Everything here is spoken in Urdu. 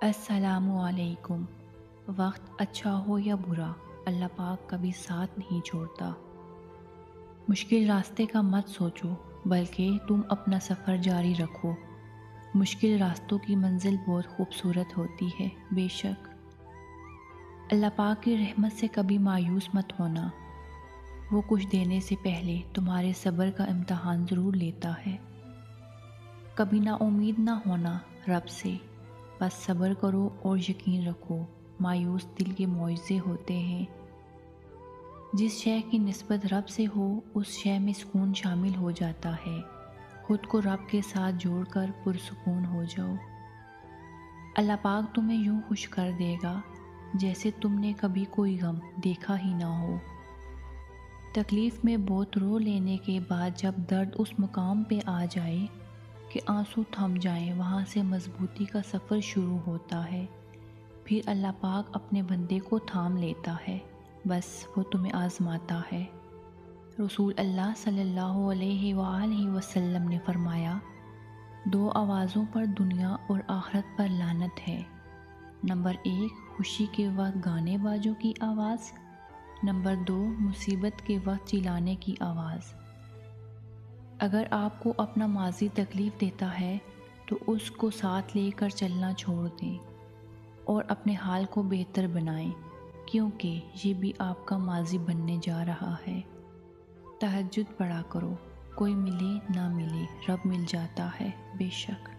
السلام علیکم۔ وقت اچھا ہو یا برا، اللہ پاک کبھی ساتھ نہیں چھوڑتا۔ مشکل راستے کا مت سوچو، بلکہ تم اپنا سفر جاری رکھو۔ مشکل راستوں کی منزل بہت خوبصورت ہوتی ہے، بے شک۔ اللہ پاک کی رحمت سے کبھی مایوس مت ہونا۔ وہ کچھ دینے سے پہلے تمہارے صبر کا امتحان ضرور لیتا ہے۔ کبھی نا امید نہ ہونا رب سے، بس صبر کرو اور یقین رکھو، مایوس دل کے معجزے ہوتے ہیں۔ جس شے کی نسبت رب سے ہو، اس شے میں سکون شامل ہو جاتا ہے۔ خود کو رب کے ساتھ جوڑ کر پرسکون ہو جاؤ۔ اللہ پاک تمہیں یوں خوش کر دے گا جیسے تم نے کبھی کوئی غم دیکھا ہی نہ ہو۔ تکلیف میں بہت رو لینے کے بعد جب درد اس مقام پہ آ جائے کہ آنسو تھم جائیں، وہاں سے مضبوطی کا سفر شروع ہوتا ہے۔ پھر اللہ پاک اپنے بندے کو تھام لیتا ہے، بس وہ تمہیں آزماتا ہے۔ رسول اللہ صلی اللہ علیہ وآلہ وسلم نے فرمایا، دو آوازوں پر دنیا اور آخرت پر لعنت ہے۔ نمبر 1، خوشی کے وقت گانے بازوں کی آواز۔ نمبر 2، مصیبت کے وقت چلانے کی آواز۔ اگر آپ کو اپنا ماضی تکلیف دیتا ہے تو اس کو ساتھ لے کر چلنا چھوڑ دیں اور اپنے حال کو بہتر بنائیں، کیونکہ یہ بھی آپ کا ماضی بننے جا رہا ہے۔ تہجد پڑھا کرو، کوئی ملے نہ ملے رب مل جاتا ہے، بے شک۔